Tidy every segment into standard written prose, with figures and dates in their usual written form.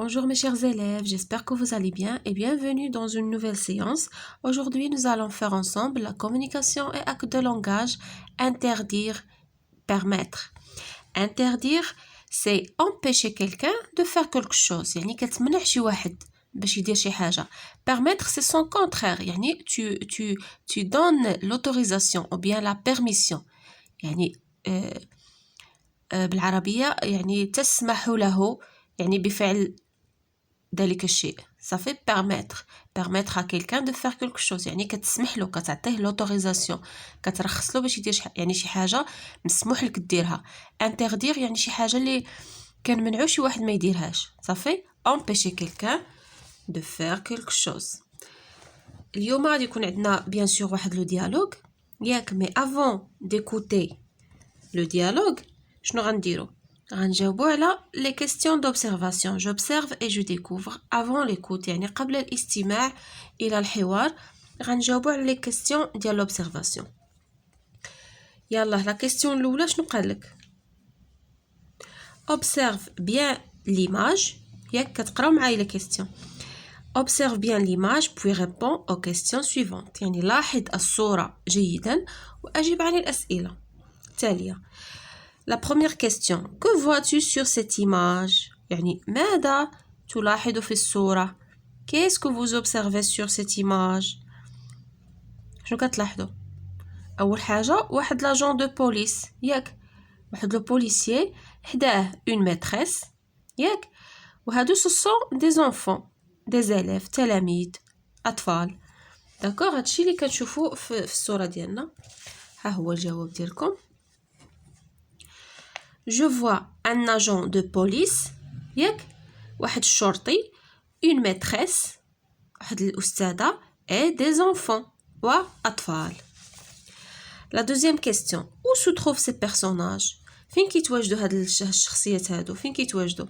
Bonjour mes chers élèves, j'espère que vous allez bien et bienvenue dans une nouvelle séance. Aujourd'hui, nous allons faire ensemble la communication et acte de langage, interdire, permettre. Interdire, c'est empêcher quelqu'un de faire quelque chose. يعني كتمنع شي واحد باش يدير شي حاجة. Permettre, c'est son contraire. يعني tu donnes l'autorisation ou bien la permission. يعني بالعربية يعني تسمح له يعني بفعل ذلك الشيء. Ça fait permettre. Permettre à quelqu'un de faire quelque chose. يعني كتسمح له كتعطيه l'autorisation. كترخص له باش يدير يعني شي حاجة مسموح لك ديرها. Interdire يعني شي حاجة اللي كنمنعو شي واحد ما يديرهاش. Ça fait empêcher quelqu'un de faire quelque chose. اليوم غادي يكون عندنا bien sûr واحد لو dialogue. ياك mais avant d'écouter le dialogue شنو غنديرو؟ غنجاوبو على les questions d'observation. J'observe et je découvre avant l'écoute يعني قبل الاستماع إلى الحوار غنجاوبو على les questions ديال l'observation. يلا la question الأولى شنو قالك؟ Observe bien l'image. ياك كتقراو معايا les questions. Observe bien l'image puis réponds aux questions suivantes. يعني لاحظ الصورة جيدا وأجب عن الأسئلة التالية. La première question. Que vois-tu sur cette image? يعني ماذا تلاحظ في الصورة؟ Qu'est-ce que vous observez sur cette image? شنو كتلاحظوا؟ أول حاجة واحد لاجون دو بوليس ياك واحد لو بوليسيي حداه اون ماتريس ياك وهادو سو دي زونفون دي زيليف تلاميذ أطفال داكوغ هادشي اللي كتشوفوه في الصورة ديالنا. ها هو الجواب ديالكم. Je vois un agent de police ياك واحد الشرطي une maîtresse واحد الأستاذة et des enfants وأطفال. La deuxième question. Où se trouvent ces personnages? فين كيتواجدوا هاد الشخصيات هادو؟ فين كيتواجدوا؟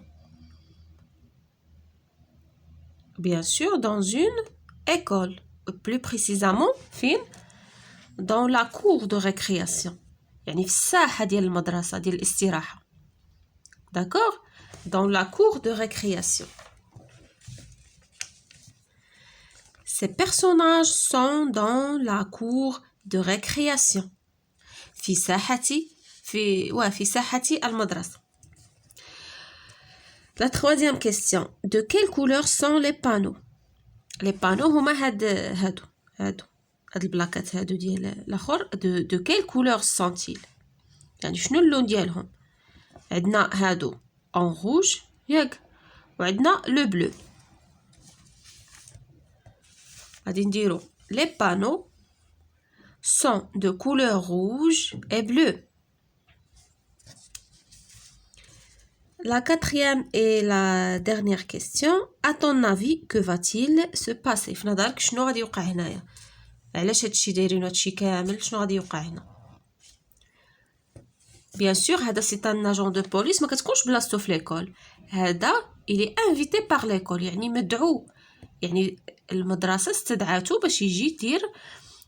Bien sûr dans une école. Plus précisément فين؟ Dans la cour de récréation. يعني في الساحة ديال المدرسة ديال الاستراحة. D'accord? Dans la cour de récréation. Ces personnages sont dans la cour de récréation. في ساحة المدرسة. La troisième question. De quelle couleur sont les panneaux? Les panneaux هما هادو البلاكات هادو ديال الاخر. De quelle couleur sont-ils? يعني شنو اللون ديالهم؟ عندنا هادو en rouge ياك وعندنا le bleu. غادي نديرو les panneaux sont de couleur rouge et bleu. La quatrième et la dernière question. À ton avis, que va-t-il se passer? في نظرك شنو غادي يوقع هنايا؟ علاش هادشي دايرينو هادشي كامل؟ شنو غادي يوقع هنا؟ Bien sûr هذا c'est un agent de police ما كتكونش بلاصتو في ليكول. هذا il est invité par l'école يعني مدعو يعني المدرسة استدعاتو باش يجي يدير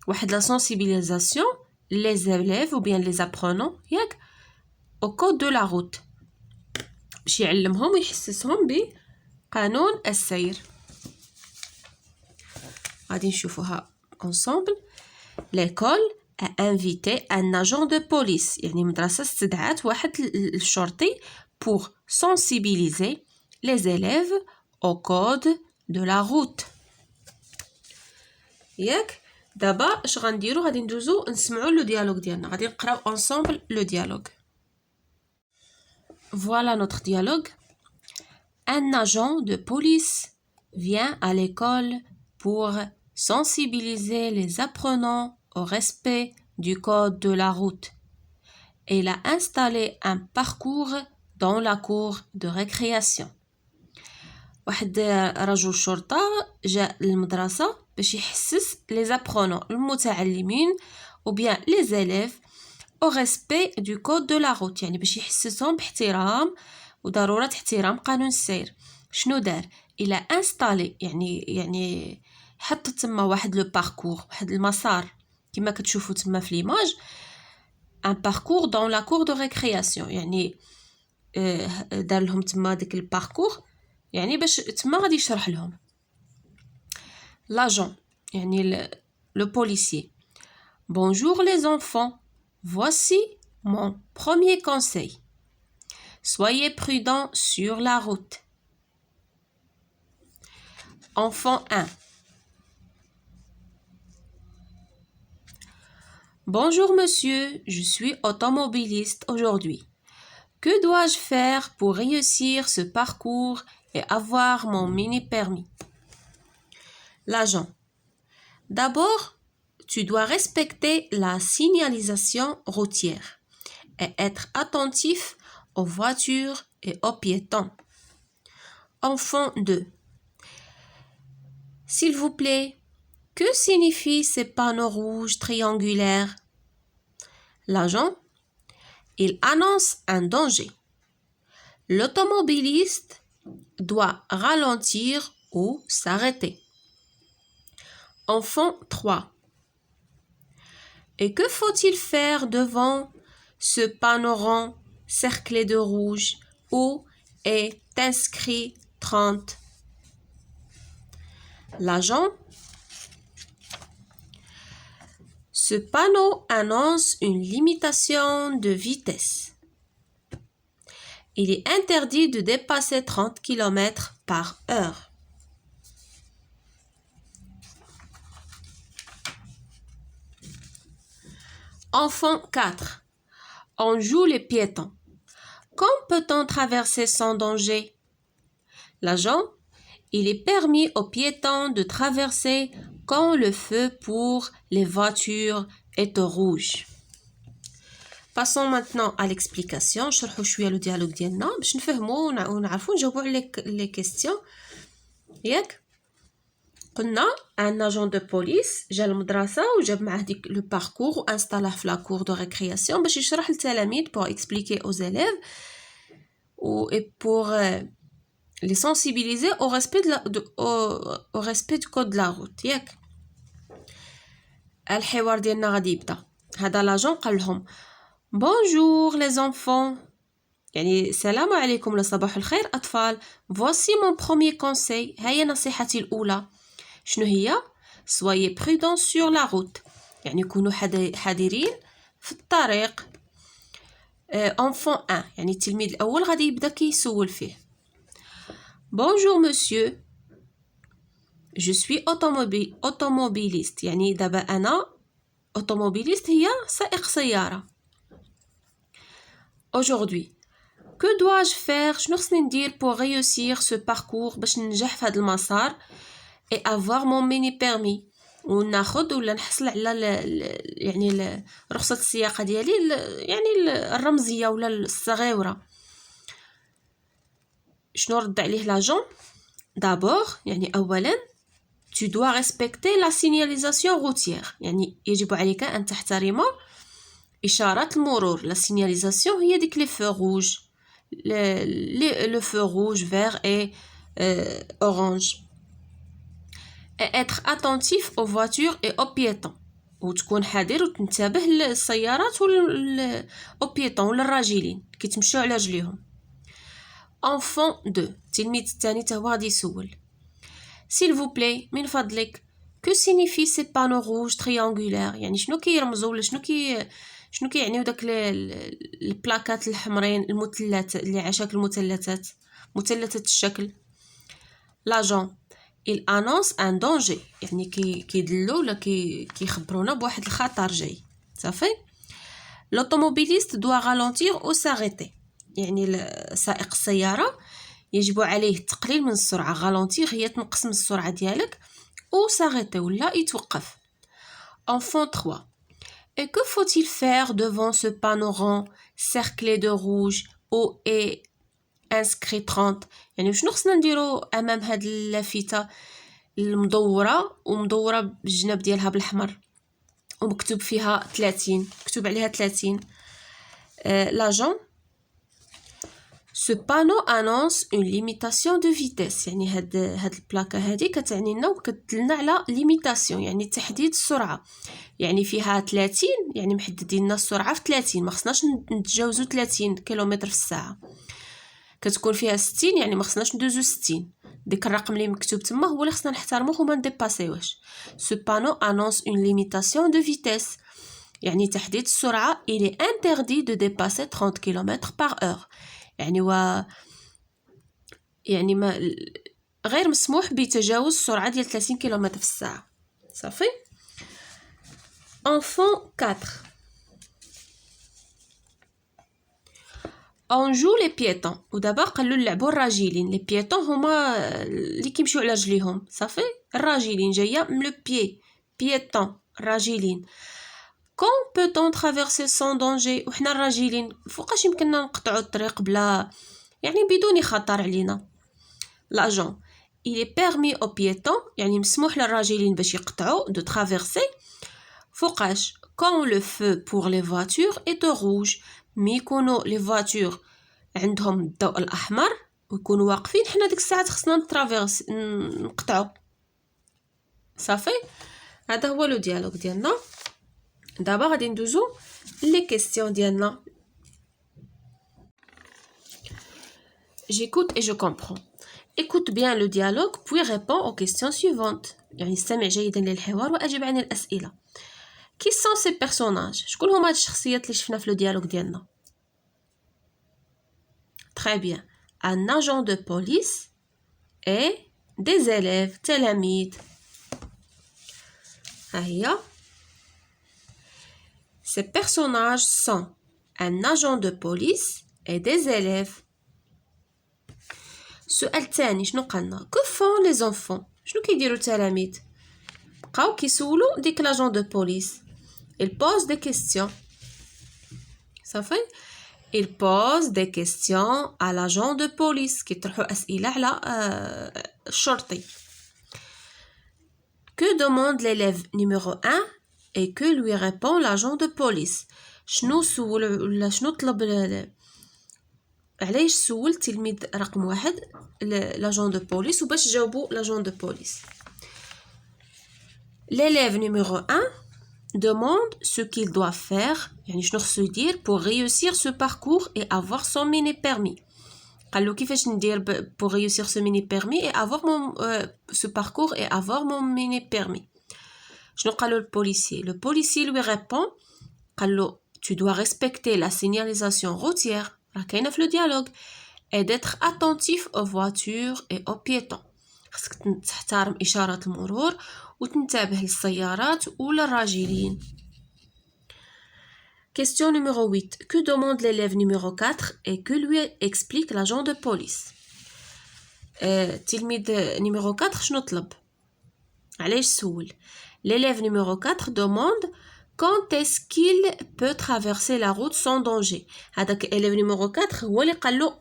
واحد لا sensibilisation les élèves ou bien les apprenants ياك au code de la route باش يعلمهم ويحسسهم بقانون السير. غادي نشوفوها ensemble. L'école a invité un agent de police يعني مدرسة استدعات واحد الشرطي pour sensibiliser les élèves au code de la route. ياك دابا اش غنديرو؟ غادي ندوزو نسمعو لو ديالوغ ديالنا. غادي نقراو ensemble le dialogue. Voilà notre dialogue. Un agent de police vient à l'école pour sensibiliser les apprenants au respect du code de la route. Il a installé un parcours dans la cour de récréation. واحد رجل شرطة جاء للمدرسة باش يحسس les apprenants المتعلمين ou bien les élèves au respect du code de la route يعني باش يحسسهم باحترام وضرورة احترام قانون السير. شنو دار؟ il a installé يعني حط تما واحد لو باركور واحد المسار كما كتشوفوا تما في ليماج un parcours dans la cour de récréation يعني دار لهم تما داك الباركور يعني باش تما غادي يشرح لهم. L'agent يعني le policier. Bonjour les enfants. Voici mon premier conseil. Soyez prudents sur la route. Enfant 1. Bonjour monsieur, je suis automobiliste aujourd'hui. Que dois-je faire pour réussir ce parcours et avoir mon mini-permis? L'agent. D'abord, tu dois respecter la signalisation routière et être attentif aux voitures et aux piétons. Enfant 2. S'il vous plaît, que signifient ces panneaux rouges triangulaires? L'agent. Il annonce un danger. L'automobiliste doit ralentir ou s'arrêter. Enfant 3. Et que faut-il faire devant ce panneau rond cerclé de rouge où est inscrit 30? L'agent. Ce panneau annonce une limitation de vitesse. Il est interdit de dépasser 30 km par heure. Enfant 4. On joue les piétons. Quand peut-on traverser sans danger? L'agent. Il est permis aux piétons de traverser quand le feu pour les voitures est au rouge. Passons maintenant à l'explication. نشرحوا شويه لو ديالوج ديالنا باش نفهموا ونعرفوا نجاوبوا على لي كيسيون. ياك قلنا ان اجون دو بوليس جا المدرسه وجاب معاه ديك لو باركور وانستالاه في لا كور دو ريكرياسيون باش يشرح للتلاميذ pour expliquer aux élèves et pour les sensibiliser au respect du code de la route. ياك الحوار ديالنا غادي يبدا. هذا لاجون قال لهم Bonjour les enfants. يعني السلام عليكم ولا صباح الخير أطفال. Voici mon premier conseil. هيا نصيحتي الأولى. شنو هي؟ Soyez prudents sur la route. يعني كونوا حذرين في الطريق. Enfant 1 يعني التلميذ الأول غادي يبدا كيسول فيه. Bonjour monsieur. Je suis automobiliste. يعني دابا أنا automobiliste هي سائق سيارة. Aujourd'hui, que dois-je faire? شنو خصني ندير pour réussir ce parcours باش ننجح في هذا المسار et avoir mon mini permis وناخذ ولا نحصل على يعني رخصة السياقة ديالي يعني الرمزية ولا الصغيرة. شنو رد عليه لاجون؟ d'abord يعني أولا tu dois respecter la signalisation routière يعني يجب عليك أن تحترم إشارات المرور. لا سينياليزاسيون هي ديك لي فو روج لو فو روج فير اي اورانج. être attentif aux voitures et aux piétons وتكون حذر وتنتبه للسيارات او بيتون ولا الراجلين كيتمشوا على رجليهم. enfant 2 التلميذ الثاني تا هو غادي يسول s'il vous plaît من فضلك que signifie ces panneaux rouges triangulaires يعني شنو كيرمزوا ولا شنو كيعنيو داك البلاكات الحمرين المثلثات اللي على شكل مثلثات الشكل. لاجون il annonce un danger يعني كيدلوا ولا كيخبرونا بواحد الخطر جاي. صافي. l'automobiliste doit ralentir ou s'arrêter يعني سائق السيارة يجب عليه التقليل من السرعة. غالونتيغ هي تنقص من السرعة ديالك ou s'arrêter ولا يتوقف. enfant 3. Et que faut-il faire devant ce panneau rond cerclé de rouge où est inscrit 30 يعني شنو خصنا نديرو امام هاد اللافتة المدورة ومدورة بالجناب ديالها بالأحمر ومكتوب فيها 30 مكتوب عليها 30. l'agent Ce panneau annonce une limitation de vitesse يعني هاد البلاكة هادي كتعني لنا وكتدلنا على limitation يعني تحديد السرعة يعني فيها 30 يعني محددين لنا السرعة في 30 ما خصناش نتجاوزو 30 كيلومتر في الساعة. كتكون فيها 60 يعني ما خصناش ندوزو 60. ديك الرقم اللي مكتوب تما هو اللي خصنا نحترموه وما نديباسيوهش. Ce panneau annonce une limitation de vitesse. يعني تحديد السرعة il est interdit de dépasser 30 km par heure. يعني ما غير مسموح بتجاوز السرعة ديال 30 km في الساعة. صافي. Enfant 4. On joue les piétons. ودابا قالوا نلعبوا الراجلين. les piétons هما اللي كيمشيو على رجليهم. صافي. الراجلين جايه من لو بيي. piéton راجلين. Quand peut-on traverser sans danger؟ وحنا الراجلين فوقاش يمكننا نقطعوا الطريق بلا يعني بدون خطر علينا. L'agent. Il est permis aux piétons يعني مسموح للراجلين باش يقطعوا de traverser. فوقاش quand le feu pour les voitures est au rouge. مي يكونوا لي فواتور عندهم الضوء الاحمر ويكونوا واقفين حنا ديك الساعه خصنا نترافيرس نقطعوا. صافي. هذا هو لو ديالوج ديالنا. دابا غادي ندوزو لي كيسيون ديالنا. J'écoute et je comprends. Écoute bien le dialogue puis réponds aux questions suivantes. يعني استمع جيدا للحوار واجب عن الاسئله. Qui sont ces personnages? شكون هما هاد الشخصيات اللي شفنا في لو ديالوج ديالنا؟ Très bien. Un agent de police et des élèves تلاميذ. ها هي. Ces personnages sont un agent de police et des élèves. السؤال الثاني شنو قالنا؟ Que font les enfants? شنو كيديروا التلاميذ؟ بقاو كيسولوا ديك لاجون دو بوليس. Il pose des questions. صافي. Il pose des questions à l'agent de police. كيطرحوا أسئلة على الشرطي. Que demande l'élève numéro 1 et que lui répond l'agent de police. شنو سول ولا شنو طلب علاش سول التلميذ رقم 1 لاجون دو بوليس وباش جاوبوا لاجون دو بوليس. L'élève numéro 1 demande ce qu'il doit faire يعني شنو خصو يدير pour réussir ce parcours et avoir son mini permis. قالو كيفاش ندير pour réussir ce mini permis et avoir mon ce parcours et avoir mon mini permis. شنو قالو البوليسي؟ le policier lui répond قالو tu dois respecter la signalisation routière راه كاينه في لو ديالوج et d'être attentif aux voitures et aux piétons. خصك تحترم اشارات المرور وتنتبه للسيارات وللراجلين. Question numéro 8. Que demande l'élève numéro 4 et que lui explique l'agent de police? تلميذ numéro 4 شنو طلب؟ علاش سول؟ L'élève numéro 4 demande quand est-ce qu'il peut traverser la route sans danger. هذاك élève numéro 4 هو اللي قال له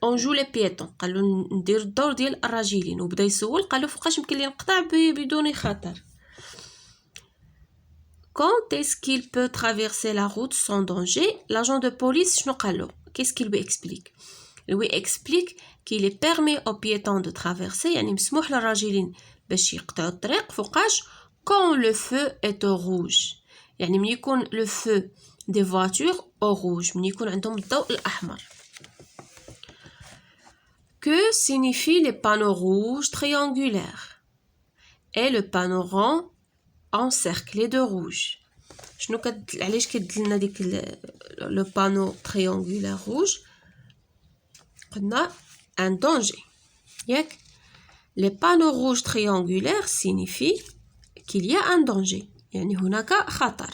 on joue les piétons. قال له ندير الدور ديال الراجلين وبدا يسول قال له فوقاش يمكن لي نقطع بدون خطر. Quand est-ce qu'il peut traverser la route sans danger? L'agent de police شنو قال له؟ Qu'est-ce qu'il lui explique? Il lui explique qu'il est permis aux piétons de traverser يعني مسموح للراجلين باش يقطعوا الطريق فوقاش quand le feu est au rouge. يعني من يكون le feu des voitures au rouge من يكون عندهم الضوء الأحمر. Que signifient les panneaux rouges triangulaires et le panneau rond encerclé de rouge? شنو علاش كدلنا ديك le panneau triangulaire rouge؟ قلنا un danger ياك. Les panneaux rouges triangulaires signifient qu'il y a un danger يعني هناك خطر.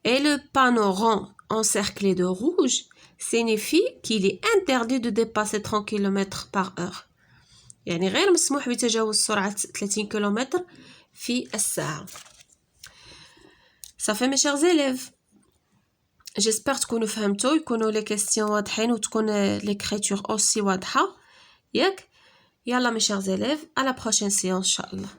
Et le panneau rond encerclé de rouge signifie qu'il est interdit de dépasser 30 km par heure يعني غير مسموح بتجاوز سرعة 30 km في الساعة. صافي mes chers élèves. J'espère تكونوا فهمتوا يكونوا les questions واضحين وتكون l'écriture aussi واضحة ياك. يلا mes chers élèves à la prochaine séance إن شاء الله.